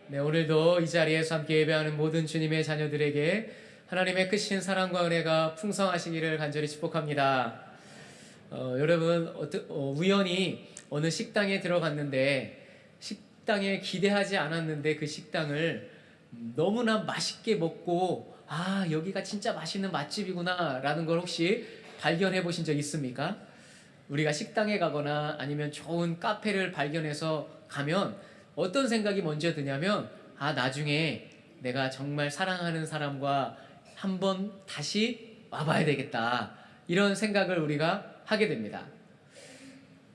네, 오늘도 이 자리에서 함께 예배하는 모든 주님의 자녀들에게 하나님의 크신 사랑과 은혜가 풍성하시기를 간절히 축복합니다. 여러분, 우연히 어느 식당에 들어갔는데 식당에 기대하지 않았는데 그 식당을 너무나 맛있게 먹고 여기가 진짜 맛있는 맛집이구나 라는 걸 혹시 발견해 보신 적 있습니까? 우리가 식당에 가거나 아니면 좋은 카페를 발견해서 가면 어떤 생각이 먼저 드냐면 나중에 내가 정말 사랑하는 사람과 한번 다시 와봐야 되겠다, 이런 생각을 우리가 하게 됩니다.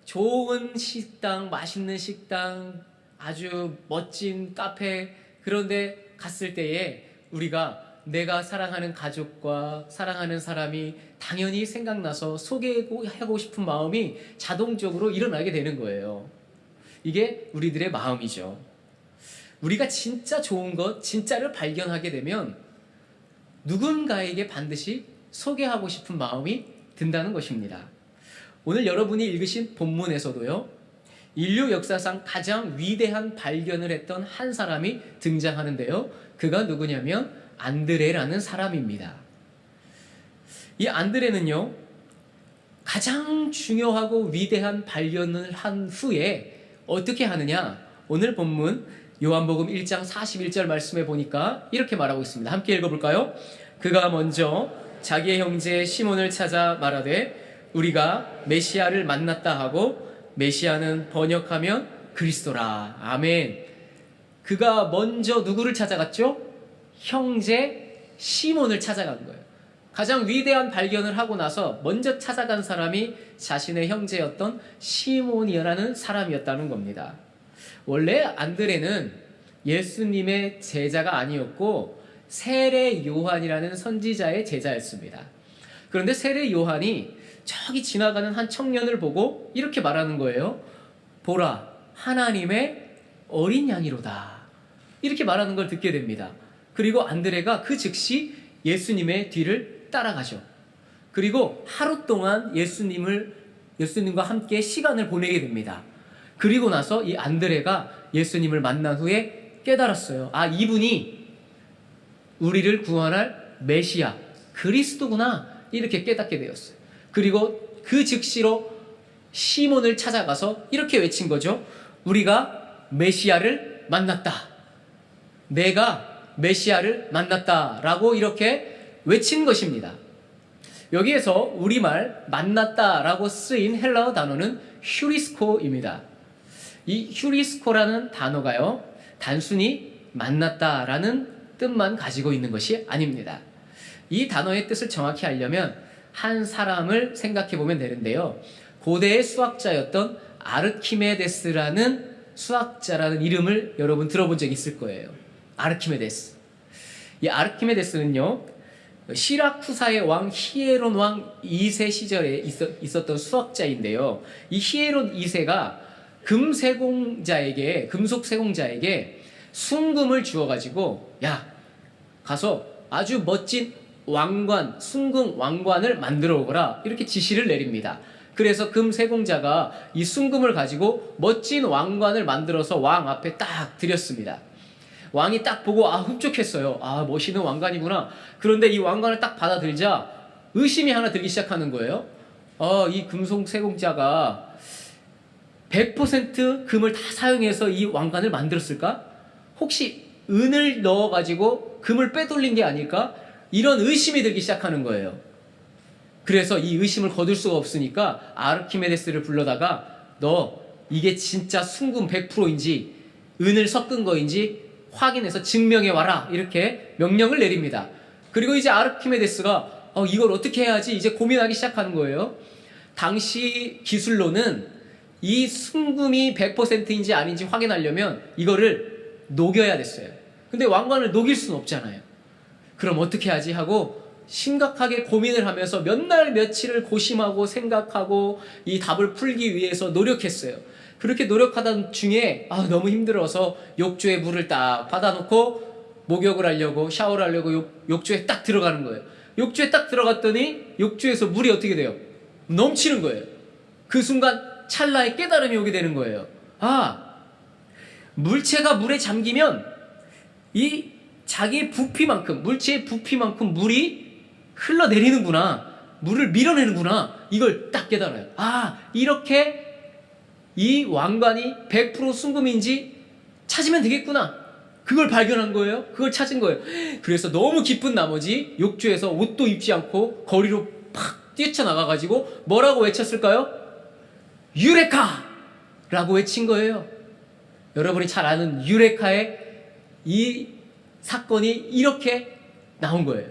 좋은 식당, 맛있는 식당, 아주 멋진 카페, 그런데 갔을 때에 우리가 내가 사랑하는 가족과 사랑하는 사람이 당연히 생각나서 소개하고 싶은 마음이 자동적으로 일어나게 되는 거예요. 이게 우리들의 마음이죠. 우리가 진짜 좋은 것, 진짜를 발견하게 되면 누군가에게 반드시 소개하고 싶은 마음이 든다는 것입니다. 오늘 여러분이 읽으신 본문에서도요, 인류 역사상 가장 위대한 발견을 했던 한 사람이 등장하는데요, 그가 누구냐면 안드레라는 사람입니다. 이 안드레는요, 가장 중요하고 위대한 발견을 한 후에 어떻게 하느냐, 오늘 본문 요한복음 1장 41절 말씀에 보니까 이렇게 말하고 있습니다. 함께 읽어볼까요? 그가 먼저 자기의 형제 시몬을 찾아 말하되 우리가 메시아를 만났다 하고, 메시아는 번역하면 그리스도라. 아멘. 그가 먼저 누구를 찾아갔죠? 형제 시몬을 찾아간 거예요. 가장 위대한 발견을 하고 나서 먼저 찾아간 사람이 자신의 형제였던 시몬이라는 사람이었다는 겁니다. 원래 안드레는 예수님의 제자가 아니었고 세례 요한이라는 선지자의 제자였습니다. 그런데 세례 요한이 저기 지나가는 한 청년을 보고 이렇게 말하는 거예요. 보라, 하나님의 어린 양이로다. 이렇게 말하는 걸 듣게 됩니다. 그리고 안드레가 그 즉시 예수님의 뒤를 따라가죠. 그리고 하루 동안 예수님과 함께 시간을 보내게 됩니다. 그리고 나서 이 안드레가 예수님을 만난 후에 깨달았어요. 이분이 우리를 구원할 메시아, 그리스도구나, 이렇게 깨닫게 되었어요. 그리고 그 즉시로 시몬을 찾아가서 이렇게 외친 거죠. 우리가 메시아를 만났다. 내가 메시아를 만났다라고 이렇게 외친 것입니다. 여기에서 우리말 만났다라고 쓰인 헬라어 단어는 휴리스코입니다. 이 휴리스코라는 단어가요, 단순히 만났다라는 뜻만 가지고 있는 것이 아닙니다. 이 단어의 뜻을 정확히 알려면 한 사람을 생각해 보면 되는데요, 고대의 수학자였던 아르키메데스라는 수학자라는 이름을 여러분 들어본 적 있을 거예요. 아르키메데스. 이 아르키메데스는요, 시라쿠사의 왕 히에론 왕 2세 시절에 있었던 수학자인데요, 이 히에론 2세가 금속 세공자에게 순금을 주어가지고 가서 아주 멋진 왕관, 순금 왕관을 만들어 오거라, 이렇게 지시를 내립니다. 그래서 금세공자가 이 순금을 가지고 멋진 왕관을 만들어서 왕 앞에 딱 드렸습니다. 왕이 딱 보고 흡족했어요. 멋있는 왕관이구나. 그런데 이 왕관을 딱 받아들자 의심이 하나 들기 시작하는 거예요. 이 금속 세공자가 100% 금을 다 사용해서 이 왕관을 만들었을까? 혹시 은을 넣어가지고 금을 빼돌린 게 아닐까? 이런 의심이 들기 시작하는 거예요. 그래서 이 의심을 거둘 수가 없으니까 아르키메데스를 불러다가 너 이게 진짜 순금 100%인지 은을 섞은 거인지 확인해서 증명해 와라, 이렇게 명령을 내립니다. 그리고 이제 아르키메데스가 이걸 어떻게 해야지 이제 고민하기 시작하는 거예요. 당시 기술로는 이 순금이 100%인지 아닌지 확인하려면 이거를 녹여야 됐어요. 근데 왕관을 녹일 수는 없잖아요. 그럼 어떻게 하지 하고 심각하게 고민을 하면서 몇 날 며칠을 고심하고 생각하고 이 답을 풀기 위해서 노력했어요. 그렇게 노력하던 중에 너무 힘들어서 욕조에 물을 딱 받아놓고 목욕을 하려고, 샤워를 하려고 욕조에 딱 들어가는 거예요. 욕조에 딱 들어갔더니 욕조에서 물이 어떻게 돼요? 넘치는 거예요. 그 순간 찰나에 깨달음이 오게 되는 거예요. 물체가 물에 잠기면 이 자기의 부피만큼, 물체의 부피만큼 물이 흘러내리는구나, 물을 밀어내는구나, 이걸 딱 깨달아요. 아, 이렇게 이 왕관이 100% 순금인지 찾으면 되겠구나. 그걸 발견한 거예요. 그걸 찾은 거예요. 그래서 너무 기쁜 나머지 욕조에서 옷도 입지 않고 거리로 팍 뛰쳐나가가지고 뭐라고 외쳤을까요? 유레카! 라고 외친 거예요. 여러분이 잘 아는 유레카의 이 사건이 이렇게 나온 거예요.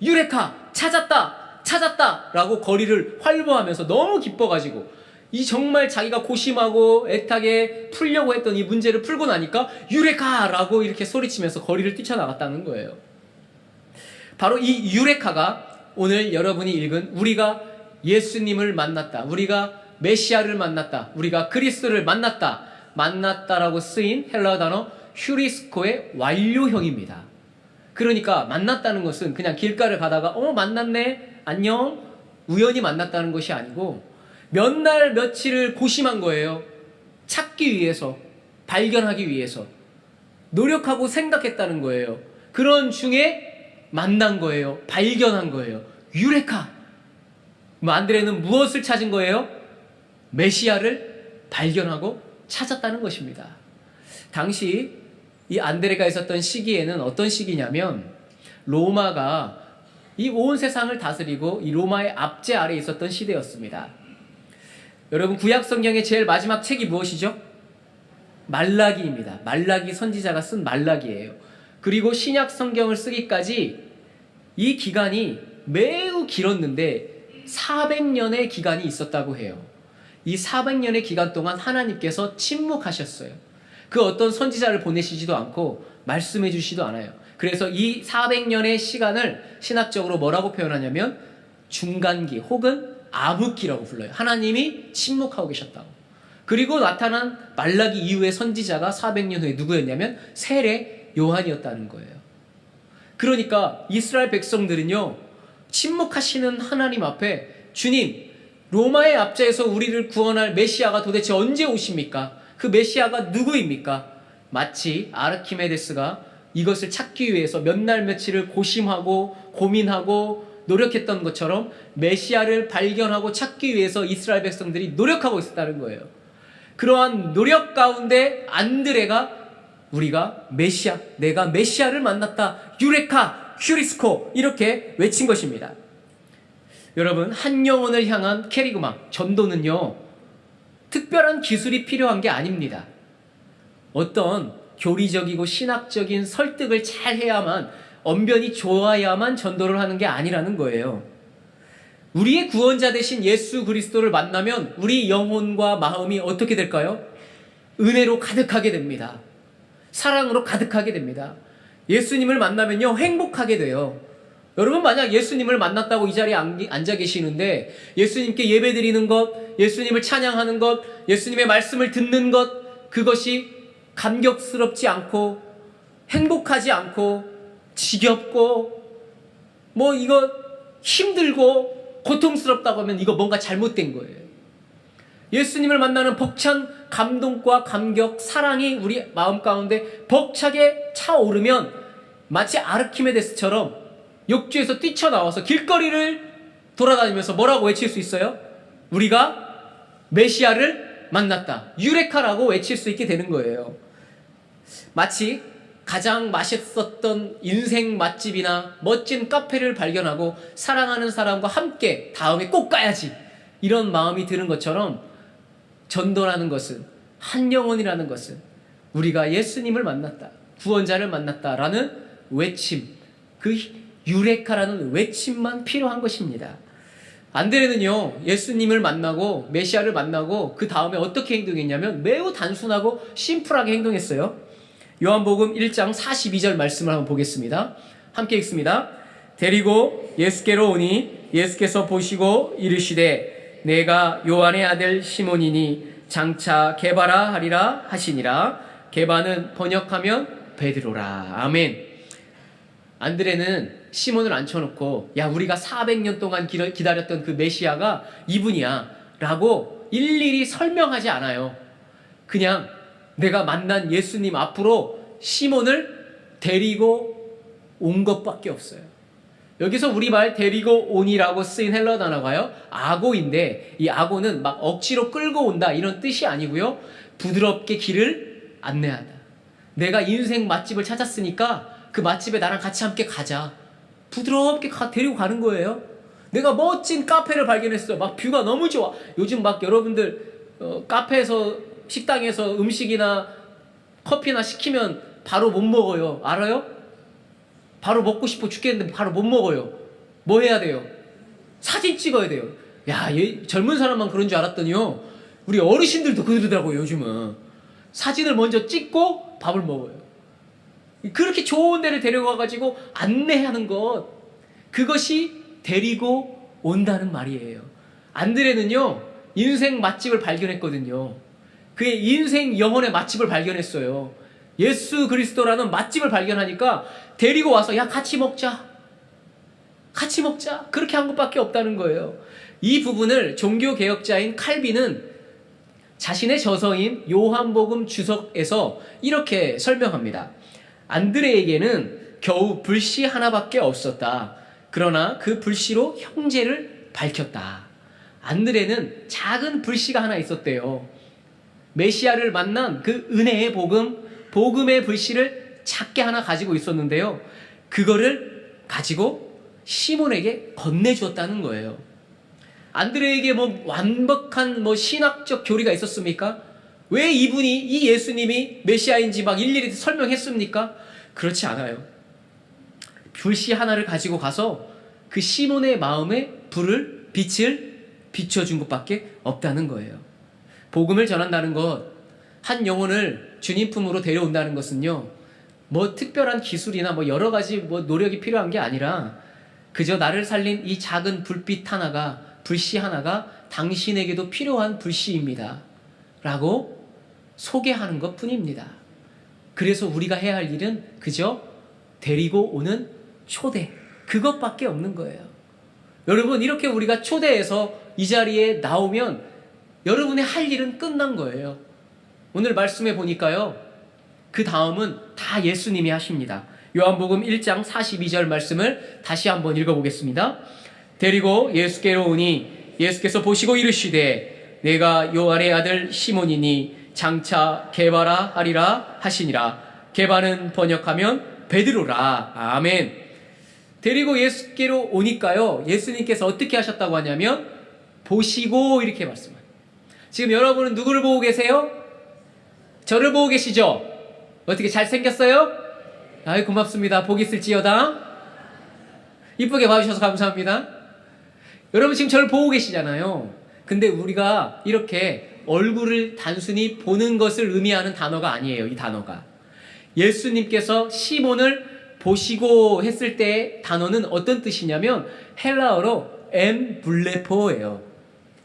유레카! 찾았다! 찾았다! 라고 거리를 활보하면서 너무 기뻐가지고, 이 정말 자기가 고심하고 애타게 풀려고 했던 이 문제를 풀고 나니까 유레카! 라고 이렇게 소리치면서 거리를 뛰쳐나갔다는 거예요. 바로 이 유레카가 오늘 여러분이 읽은 우리가 예수님을 만났다, 우리가 메시아를 만났다, 우리가 그리스도를 만났다라고 쓰인 헬라어 단어 휴리스코의 완료형입니다. 그러니까 만났다는 것은 그냥 길가를 가다가 만났네, 안녕, 우연히 만났다는 것이 아니고 몇 날 며칠을 고심한 거예요. 찾기 위해서, 발견하기 위해서 노력하고 생각했다는 거예요. 그런 중에 만난 거예요. 발견한 거예요. 유레카! 안드레는 무엇을 찾은 거예요? 메시아를 발견하고 찾았다는 것입니다. 당시 이 안드레가 있었던 시기에는 어떤 시기냐면, 로마가 이 온 세상을 다스리고 이 로마의 압제 아래에 있었던 시대였습니다. 여러분, 구약 성경의 제일 마지막 책이 무엇이죠? 말라기입니다. 말라기 선지자가 쓴 말라기예요. 그리고 신약 성경을 쓰기까지 이 기간이 매우 길었는데 400년의 기간이 있었다고 해요. 이 400년의 기간 동안 하나님께서 침묵하셨어요. 그 어떤 선지자를 보내시지도 않고 말씀해 주시지도 않아요. 그래서 이 400년의 시간을 신학적으로 뭐라고 표현하냐면 중간기 혹은 암흑기라고 불러요. 하나님이 침묵하고 계셨다고. 그리고 나타난 말라기 이후의 선지자가 400년 후에 누구였냐면 세례 요한이었다는 거예요. 그러니까 이스라엘 백성들은요, 침묵하시는 하나님 앞에, 주님, 로마의 압제에서 우리를 구원할 메시아가 도대체 언제 오십니까? 그 메시아가 누구입니까? 마치 아르키메데스가 이것을 찾기 위해서 몇 날 며칠을 고심하고 고민하고 노력했던 것처럼 메시아를 발견하고 찾기 위해서 이스라엘 백성들이 노력하고 있었다는 거예요. 그러한 노력 가운데 안드레가 우리가 메시아, 내가 메시아를 만났다, 유레카, 휴리스코, 이렇게 외친 것입니다. 여러분, 한 영혼을 향한 캐리그마, 전도는요, 특별한 기술이 필요한 게 아닙니다. 어떤 교리적이고 신학적인 설득을 잘 해야만, 언변이 좋아야만 전도를 하는 게 아니라는 거예요. 우리의 구원자 되신 예수 그리스도를 만나면 우리 영혼과 마음이 어떻게 될까요? 은혜로 가득하게 됩니다. 사랑으로 가득하게 됩니다. 예수님을 만나면요, 행복하게 돼요. 여러분, 만약 예수님을 만났다고 이 자리에 앉아 계시는데 예수님께 예배드리는 것, 예수님을 찬양하는 것, 예수님의 말씀을 듣는 것, 그것이 감격스럽지 않고 행복하지 않고 지겹고 이거 힘들고 고통스럽다고 하면 이거 뭔가 잘못된 거예요. 예수님을 만나는 벅찬 감동과 감격, 사랑이 우리 마음 가운데 벅차게 차오르면 마치 아르키메데스처럼 욕조에서 뛰쳐나와서 길거리를 돌아다니면서 뭐라고 외칠 수 있어요? 우리가 메시아를 만났다, 유레카라고 외칠 수 있게 되는 거예요. 마치 가장 맛있었던 인생 맛집이나 멋진 카페를 발견하고 사랑하는 사람과 함께 다음에 꼭 가야지, 이런 마음이 드는 것처럼 전도라는 것은, 한 영혼이라는 것은 우리가 예수님을 만났다, 구원자를 만났다라는 외침, 그 유레카라는 외침만 필요한 것입니다. 안드레는요, 예수님을 만나고 메시아를 만나고 그 다음에 어떻게 행동했냐면 매우 단순하고 심플하게 행동했어요. 요한복음 1장 42절 말씀을 한번 보겠습니다. 함께 읽습니다. 데리고 예수께로 오니 예수께서 보시고 이르시되 내가 요한의 아들 시몬이니 장차 게바라 하리라 하시니라. 게바는 번역하면 베드로라. 아멘. 안드레는 시몬을 앉혀놓고, 야, 우리가 400년 동안 기다렸던 그 메시아가 이분이야 라고 일일이 설명하지 않아요. 그냥 내가 만난 예수님 앞으로 시몬을 데리고 온 것밖에 없어요. 여기서 우리말 데리고 온이라고 쓰인 헬러 단어가요, 아고인데, 이 아고는 막 억지로 끌고 온다 이런 뜻이 아니고요, 부드럽게 길을 안내한다. 내가 인생 맛집을 찾았으니까 그 맛집에 나랑 같이 함께 가자. 부드럽게 데리고 가는 거예요. 내가 멋진 카페를 발견했어. 막 뷰가 너무 좋아. 요즘 막 여러분들 카페에서, 식당에서 음식이나 커피나 시키면 바로 못 먹어요. 알아요? 바로 먹고 싶어 죽겠는데 바로 못 먹어요. 뭐 해야 돼요? 사진 찍어야 돼요. 야, 젊은 사람만 그런 줄 알았더니요, 우리 어르신들도 그러더라고요. 요즘은 사진을 먼저 찍고 밥을 먹어요. 그렇게 좋은 데를 데려가가지고 안내하는 것, 그것이 데리고 온다는 말이에요. 안드레는요, 인생 맛집을 발견했거든요. 그의 인생 영혼의 맛집을 발견했어요. 예수 그리스도라는 맛집을 발견하니까 데리고 와서, 야, 같이 먹자. 같이 먹자. 그렇게 한 것밖에 없다는 거예요. 이 부분을 종교개혁자인 칼빈은 자신의 저서인 요한복음 주석에서 이렇게 설명합니다. 안드레에게는 겨우 불씨 하나밖에 없었다. 그러나 그 불씨로 형제를 밝혔다. 안드레는 작은 불씨가 하나 있었대요. 메시아를 만난 그 은혜의 복음, 복음의 불씨를 작게 하나 가지고 있었는데요, 그거를 가지고 시몬에게 건네주었다는 거예요. 안드레에게 완벽한 신학적 교리가 있었습니까? 왜 이분이, 이 예수님이 메시아인지 막 일일이 설명했습니까? 그렇지 않아요. 불씨 하나를 가지고 가서 그 시몬의 마음에 빛을 비춰준 것밖에 없다는 거예요. 복음을 전한다는 것, 한 영혼을 주님 품으로 데려온다는 것은요, 특별한 기술이나 여러 가지 노력이 필요한 게 아니라 그저 나를 살린 이 작은 불씨 하나가 당신에게도 필요한 불씨입니다 라고 소개하는 것 뿐입니다. 그래서 우리가 해야 할 일은 그저 데리고 오는 초대, 그것밖에 없는 거예요. 여러분, 이렇게 우리가 초대해서 이 자리에 나오면 여러분의 할 일은 끝난 거예요. 오늘 말씀해 보니까요, 그 다음은 다 예수님이 하십니다. 요한복음 1장 42절 말씀을 다시 한번 읽어보겠습니다. 데리고 예수께로 오니 예수께서 보시고 이르시되 내가 요한의 아들 시몬이니 장차 게바라 하리라 하시니라. 게바는 번역하면 베드로라. 아멘. 데리고 예수께로 오니까요, 예수님께서 어떻게 하셨다고 하냐면 보시고 이렇게 말씀합니다. 지금 여러분은 누구를 보고 계세요? 저를 보고 계시죠? 어떻게 잘생겼어요? 아이, 고맙습니다. 복 있을지어다. 이쁘게 봐주셔서 감사합니다. 여러분 지금 저를 보고 계시잖아요. 근데 우리가 이렇게 얼굴을 단순히 보는 것을 의미하는 단어가 아니에요. 이 단어가 예수님께서 시몬을 보시고 했을 때 단어는 어떤 뜻이냐면 헬라어로 엠블레포예요.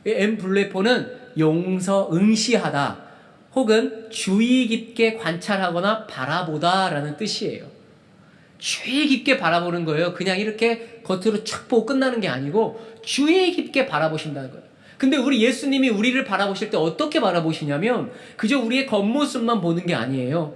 엠블레포는 응시하다 혹은 주의 깊게 관찰하거나 바라보다 라는 뜻이에요. 주의 깊게 바라보는 거예요. 그냥 이렇게 겉으로 촥 보고 끝나는 게 아니고 주의 깊게 바라보신다는 거예요. 근데 우리 예수님이 우리를 바라보실 때 어떻게 바라보시냐면 그저 우리의 겉모습만 보는 게 아니에요.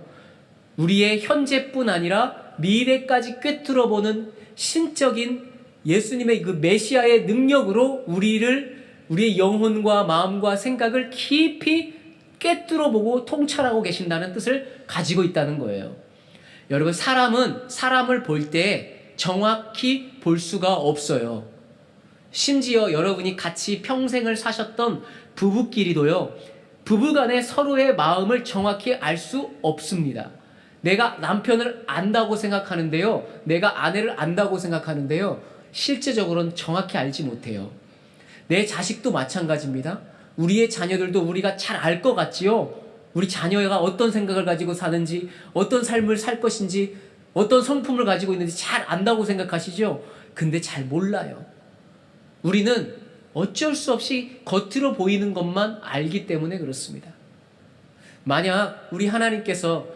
우리의 현재뿐 아니라 미래까지 꿰뚫어 보는 신적인 예수님의 그 메시아의 능력으로 우리의 영혼과 마음과 생각을 깊이 꿰뚫어 보고 통찰하고 계신다는 뜻을 가지고 있다는 거예요. 여러분, 사람은 사람을 볼 때 정확히 볼 수가 없어요. 심지어 여러분이 같이 평생을 사셨던 부부끼리도요, 부부간에 서로의 마음을 정확히 알 수 없습니다. 내가 남편을 안다고 생각하는데요, 내가 아내를 안다고 생각하는데요, 실제적으로는 정확히 알지 못해요. 내 자식도 마찬가지입니다. 우리의 자녀들도 우리가 잘 알 것 같지요? 우리 자녀가 어떤 생각을 가지고 사는지, 어떤 삶을 살 것인지, 어떤 성품을 가지고 있는지 잘 안다고 생각하시죠? 근데 잘 몰라요. 우리는 어쩔 수 없이 겉으로 보이는 것만 알기 때문에 그렇습니다. 만약 우리 하나님께서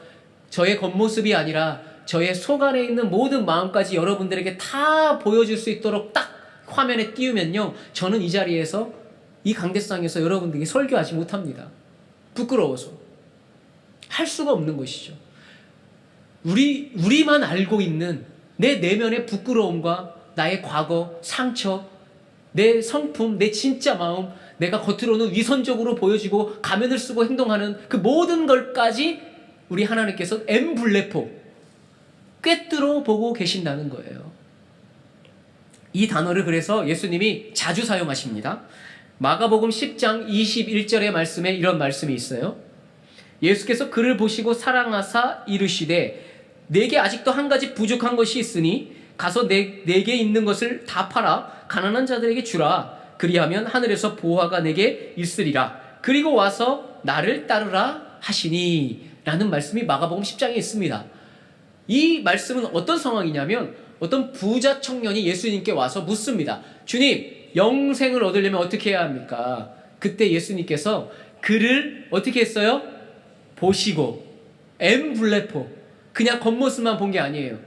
저의 겉모습이 아니라 저의 속 안에 있는 모든 마음까지 여러분들에게 다 보여줄 수 있도록 딱 화면에 띄우면요, 저는 이 자리에서, 이 강대상에서 여러분들에게 설교하지 못합니다. 부끄러워서. 할 수가 없는 것이죠. 우리만 알고 있는 내 내면의 부끄러움과 나의 과거, 상처, 내 성품, 내 진짜 마음, 내가 겉으로는 위선적으로 보여지고 가면을 쓰고 행동하는 그 모든 걸까지 우리 하나님께서 엠블레포, 꿰뚫어 보고 계신다는 거예요. 이 단어를 그래서 예수님이 자주 사용하십니다. 마가복음 10장 21절의 말씀에 이런 말씀이 있어요. 예수께서 그를 보시고 사랑하사 이르시되 내게 아직도 한 가지 부족한 것이 있으니 가서 내게 있는 것을 다 팔아 가난한 자들에게 주라. 그리하면 하늘에서 보화가 내게 있으리라. 그리고 와서 나를 따르라 하시니 라는 말씀이 마가복음 10장에 있습니다. 이 말씀은 어떤 상황이냐면 어떤 부자 청년이 예수님께 와서 묻습니다. 주님, 영생을 얻으려면 어떻게 해야 합니까? 그때 예수님께서 그를 어떻게 했어요? 보시고 엠블레포, 그냥 겉모습만 본 게 아니에요.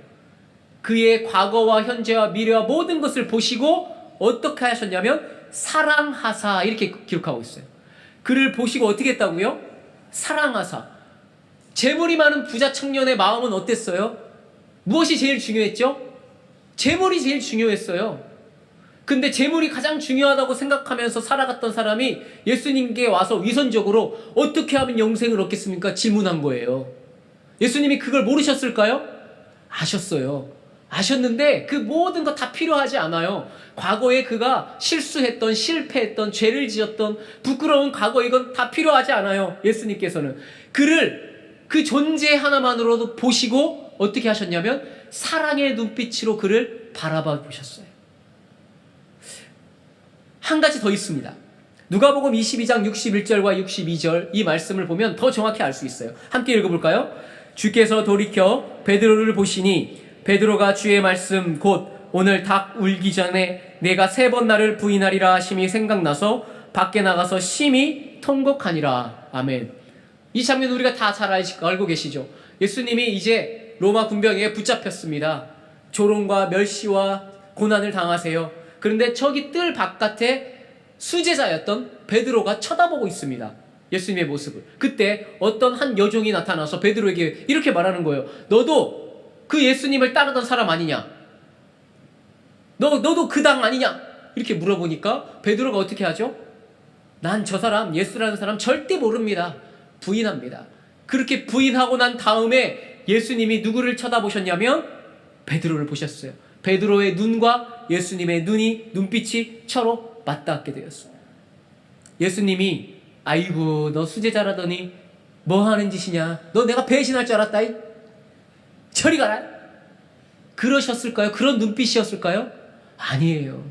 그의 과거와 현재와 미래와 모든 것을 보시고 어떻게 하셨냐면 사랑하사, 이렇게 기록하고 있어요. 그를 보시고 어떻게 했다고요? 사랑하사. 재물이 많은 부자 청년의 마음은 어땠어요? 무엇이 제일 중요했죠? 재물이 제일 중요했어요. 근데 재물이 가장 중요하다고 생각하면서 살아갔던 사람이 예수님께 와서 위선적으로 어떻게 하면 영생을 얻겠습니까? 질문한 거예요. 예수님이 그걸 모르셨을까요? 아셨어요. 아셨는데 그 모든 거 다 필요하지 않아요. 과거에 그가 실수했던, 실패했던, 죄를 지었던 부끄러운 과거, 이건 다 필요하지 않아요. 예수님께서는 그를, 그 존재 하나만으로도 보시고 어떻게 하셨냐면 사랑의 눈빛으로 그를 바라봐 보셨어요. 한 가지 더 있습니다. 누가복음 22장 61절과 62절 이 말씀을 보면 더 정확히 알 수 있어요. 함께 읽어볼까요? 주께서 돌이켜 베드로를 보시니 베드로가 주의 말씀 곧 오늘 닭 울기 전에 내가 3번 나를 부인하리라 하심이 생각나서 밖에 나가서 심히 통곡하니라. 아멘. 이 장면 우리가 다 잘 알고 계시죠? 예수님이 이제 로마 군병에게 붙잡혔습니다. 조롱과 멸시와 고난을 당하세요. 그런데 저기 뜰 바깥에 수제자였던 베드로가 쳐다보고 있습니다. 예수님의 모습을. 그때 어떤 한 여종이 나타나서 베드로에게 이렇게 말하는 거예요. 너도 그 예수님을 따르던 사람 아니냐? 너도 그 당 아니냐? 이렇게 물어보니까 베드로가 어떻게 하죠? 난 저 사람, 예수라는 사람 절대 모릅니다. 부인합니다. 그렇게 부인하고 난 다음에 예수님이 누구를 쳐다보셨냐면 베드로를 보셨어요. 베드로의 눈과 예수님의 눈빛이 서로 맞닿게 되었어요. 예수님이 아이고 너 수제자라더니 뭐 하는 짓이냐? 너 내가 배신할 줄 알았다. 저리 가라. 그러셨을까요? 그런 눈빛이었을까요? 아니에요.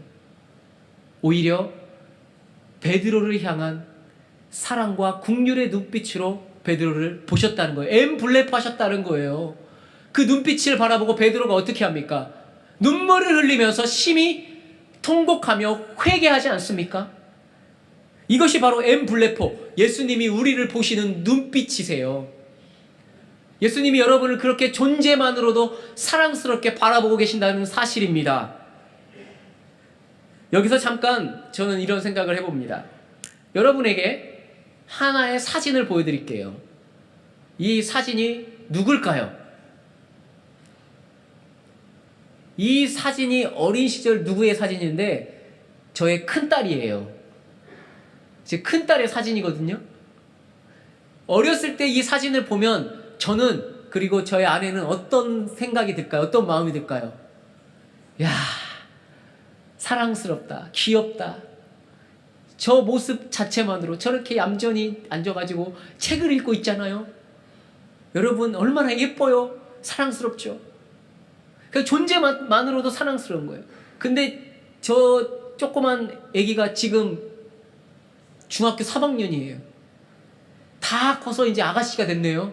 오히려 베드로를 향한 사랑과 긍휼의 눈빛으로 베드로를 보셨다는 거예요. 엠블레프 하셨다는 거예요. 그 눈빛을 바라보고 베드로가 어떻게 합니까? 눈물을 흘리면서 심히 통곡하며 회개하지 않습니까? 이것이 바로 엠블레포, 예수님이 우리를 보시는 눈빛이세요. 예수님이 여러분을 그렇게 존재만으로도 사랑스럽게 바라보고 계신다는 사실입니다. 여기서 잠깐 저는 이런 생각을 해봅니다. 여러분에게 하나의 사진을 보여드릴게요. 이 사진이 누굴까요? 이 사진이 어린 시절 누구의 사진인데 저의 큰딸이에요. 제 큰딸의 사진이거든요. 어렸을 때 이 사진을 보면 저는, 그리고 저의 아내는 어떤 생각이 들까요? 어떤 마음이 들까요? 야, 사랑스럽다, 귀엽다. 저 모습 자체만으로 저렇게 얌전히 앉아가지고 책을 읽고 있잖아요. 여러분 얼마나 예뻐요. 사랑스럽죠. 그 존재만으로도 사랑스러운 거예요. 근데 저 조그만 아기가 지금 중학교 3학년이에요. 다 커서 이제 아가씨가 됐네요.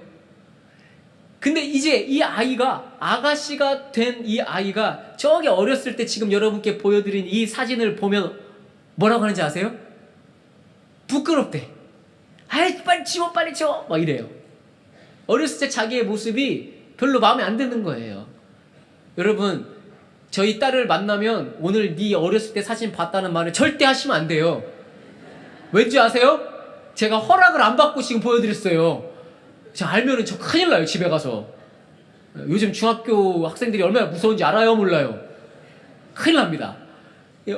근데 이제 이 아이가, 아가씨가 된 이 아이가 저기 어렸을 때 지금 여러분께 보여드린 이 사진을 보면 뭐라고 하는지 아세요? 부끄럽대. 아이 빨리 치워, 빨리 치워, 막 이래요. 어렸을 때 자기의 모습이 별로 마음에 안 드는 거예요. 여러분, 저희 딸을 만나면 오늘 네 어렸을 때 사진 봤다는 말을 절대 하시면 안 돼요. 왠지 아세요? 제가 허락을 안 받고 지금 보여드렸어요. 제가 알면은 저 큰일 나요, 집에 가서. 요즘 중학교 학생들이 얼마나 무서운지 알아요, 몰라요? 큰일 납니다.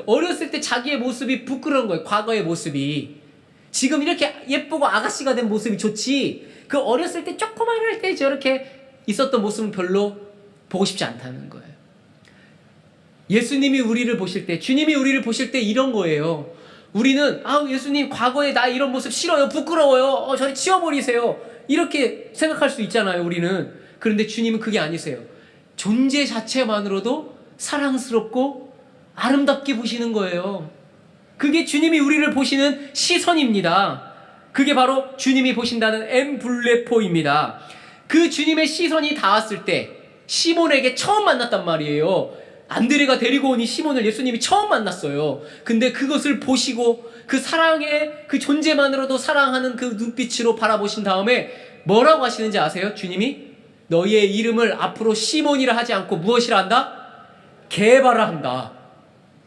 어렸을 때 자기의 모습이 부끄러운 거예요. 과거의 모습이. 지금 이렇게 예쁘고 아가씨가 된 모습이 좋지, 그 어렸을 때 조그만할 때 저렇게 있었던 모습은 별로 보고 싶지 않다는 거예요. 예수님이 우리를 보실 때, 주님이 우리를 보실 때 이런 거예요. 우리는 예수님 과거에 나 이런 모습 싫어요, 부끄러워요, 저리 치워버리세요, 이렇게 생각할 수 있잖아요, 우리는. 그런데 주님은 그게 아니세요. 존재 자체만으로도 사랑스럽고 아름답게 보시는 거예요. 그게 주님이 우리를 보시는 시선입니다. 그게 바로 주님이 보신다는 엠블레포입니다. 그 주님의 시선이 닿았을 때 시몬에게 처음 만났단 말이에요. 안드레가 데리고 온 이 시몬을 예수님이 처음 만났어요. 근데 그것을 보시고 그 사랑의 그 존재만으로도 사랑하는 그 눈빛으로 바라보신 다음에 뭐라고 하시는지 아세요? 주님이 너희의 이름을 앞으로 시몬이라 하지 않고 무엇이라 한다? 게바라 한다.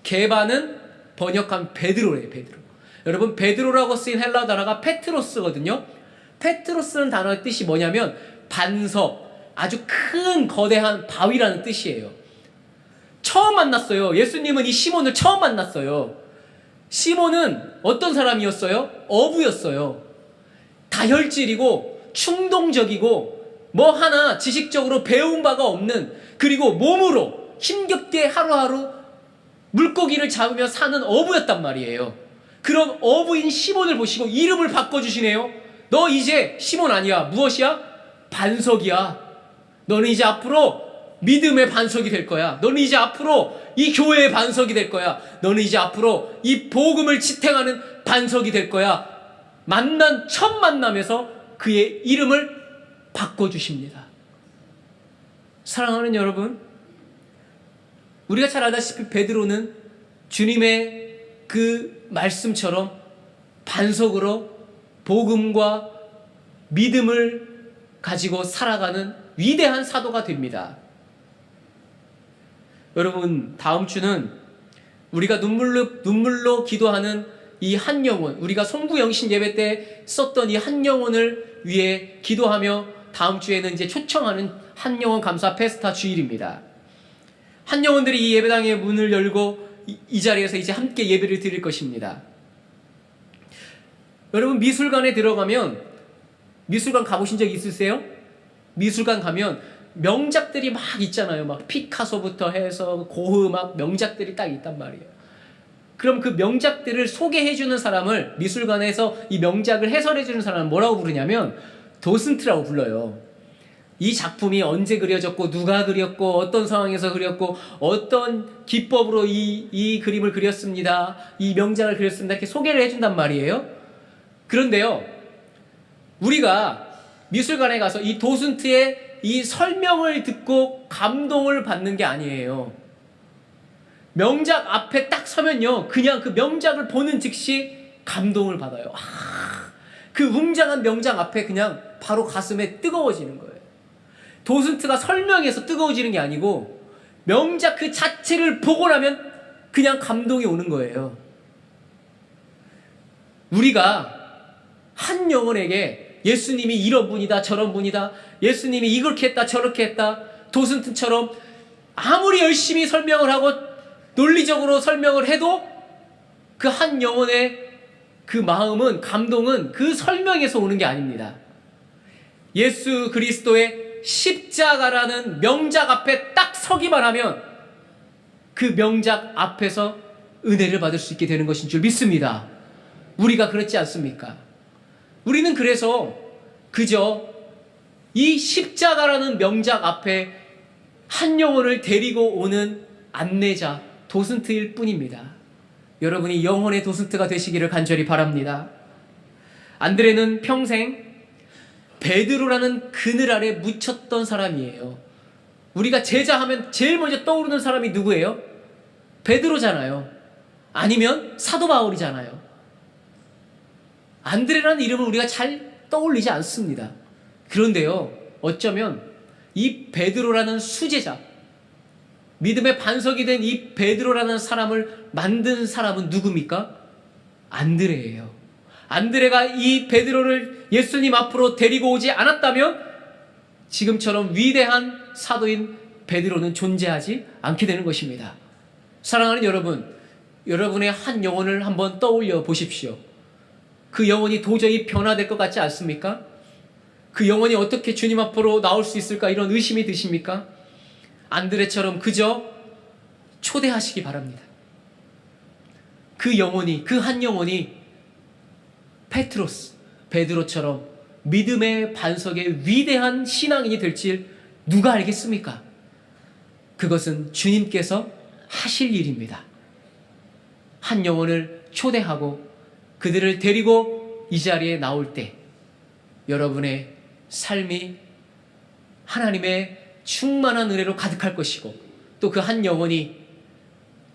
게바는 번역한 베드로래요, 베드로. 여러분, 베드로라고 쓰인 헬라어 단어가 페트로스거든요. 페트로스는 단어의 뜻이 뭐냐면 반석, 아주 큰 거대한 바위라는 뜻이에요. 처음 만났어요. 예수님은 이 시몬을 처음 만났어요. 시몬은 어떤 사람이었어요? 어부였어요. 다혈질이고 충동적이고 뭐 하나 지식적으로 배운 바가 없는, 그리고 몸으로 힘겹게 하루하루 물고기를 잡으며 사는 어부였단 말이에요. 그런 어부인 시몬을 보시고 이름을 바꿔주시네요. 너 이제 시몬 아니야. 무엇이야? 반석이야. 너는 이제 앞으로 믿음의 반석이 될 거야. 너는 이제 앞으로 이 교회의 반석이 될 거야. 너는 이제 앞으로 이 복음을 지탱하는 반석이 될 거야. 만난 첫 만남에서 그의 이름을 바꿔주십니다. 사랑하는 여러분, 우리가 잘 알다시피 베드로는 주님의 그 말씀처럼 반석으로 복음과 믿음을 가지고 살아가는 위대한 사도가 됩니다. 여러분, 다음 주는 우리가 눈물로 기도하는 이 한 영혼, 우리가 송구영신 예배 때 썼던 이 한 영혼을 위해 기도하며 다음 주에는 이제 초청하는 한 영혼 감사 페스타 주일입니다. 한 영혼들이 이 예배당의 문을 열고 이 자리에서 이제 함께 예배를 드릴 것입니다. 여러분, 미술관에 들어가면, 미술관 가보신 적 있으세요? 미술관 가면 명작들이 막 있잖아요. 막 피카소부터 해서 고흐 막 명작들이 딱 있단 말이에요. 그럼 그 명작들을 소개해주는 사람을, 미술관에서 이 명작을 해설해주는 사람을 뭐라고 부르냐면 도슨트라고 불러요. 이 작품이 언제 그려졌고 누가 그렸고 어떤 상황에서 그렸고 어떤 기법으로 이 그림을 그렸습니다, 이 명작을 그렸습니다, 이렇게 소개를 해준단 말이에요. 그런데요, 우리가 미술관에 가서 이 도슨트의 이 설명을 듣고 감동을 받는 게 아니에요. 명작 앞에 딱 서면요, 그냥 그 명작을 보는 즉시 감동을 받아요. 그 웅장한 명작 앞에 그냥 바로 가슴에 뜨거워지는 거예요. 도슨트가 설명해서 뜨거워지는 게 아니고 명작 그 자체를 보고 나면 그냥 감동이 오는 거예요. 우리가 한 영혼에게 예수님이 이런 분이다 저런 분이다, 예수님이 이렇게 했다 저렇게 했다, 도슨트처럼 아무리 열심히 설명을 하고 논리적으로 설명을 해도 그 한 영혼의 그 마음은, 감동은 그 설명에서 오는 게 아닙니다. 예수 그리스도의 십자가라는 명작 앞에 딱 서기만 하면 그 명작 앞에서 은혜를 받을 수 있게 되는 것인 줄 믿습니다. 우리가 그렇지 않습니까? 우리는 그래서 그저 이 십자가라는 명작 앞에 한 영혼을 데리고 오는 안내자, 도슨트일 뿐입니다. 여러분이 영혼의 도슨트가 되시기를 간절히 바랍니다. 안드레는 평생 베드로라는 그늘 아래 묻혔던 사람이에요. 우리가 제자하면 제일 먼저 떠오르는 사람이 누구예요? 베드로잖아요. 아니면 사도 바울이잖아요. 안드레라는 이름을 우리가 잘 떠올리지 않습니다. 그런데요, 어쩌면 이 베드로라는 수제자, 믿음의 반석이 된 이 베드로라는 사람을 만든 사람은 누굽니까? 안드레예요. 안드레가 이 베드로를 예수님 앞으로 데리고 오지 않았다면 지금처럼 위대한 사도인 베드로는 존재하지 않게 되는 것입니다. 사랑하는 여러분, 여러분의 한 영혼을 한번 떠올려 보십시오. 그 영혼이 도저히 변화될 것 같지 않습니까? 그 영혼이 어떻게 주님 앞으로 나올 수 있을까 이런 의심이 드십니까? 안드레처럼 그저 초대하시기 바랍니다. 그 영혼이, 그 한 영혼이 베드로처럼 믿음의 반석의 위대한 신앙인이 될지 누가 알겠습니까? 그것은 주님께서 하실 일입니다. 한 영혼을 초대하고 그들을 데리고 이 자리에 나올 때 여러분의 삶이 하나님의 충만한 은혜로 가득할 것이고 또 그 한 영혼이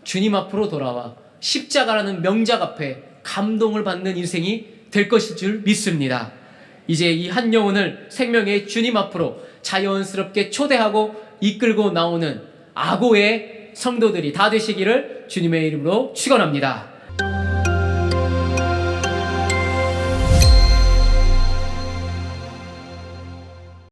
주님 앞으로 돌아와 십자가라는 명작 앞에 감동을 받는 인생이 될 것일 줄 믿습니다. 이제 이 한 영혼을 생명의 주님 앞으로 자연스럽게 초대하고 이끌고 나오는 아고의 성도들이 다 되시기를 주님의 이름으로 축원합니다.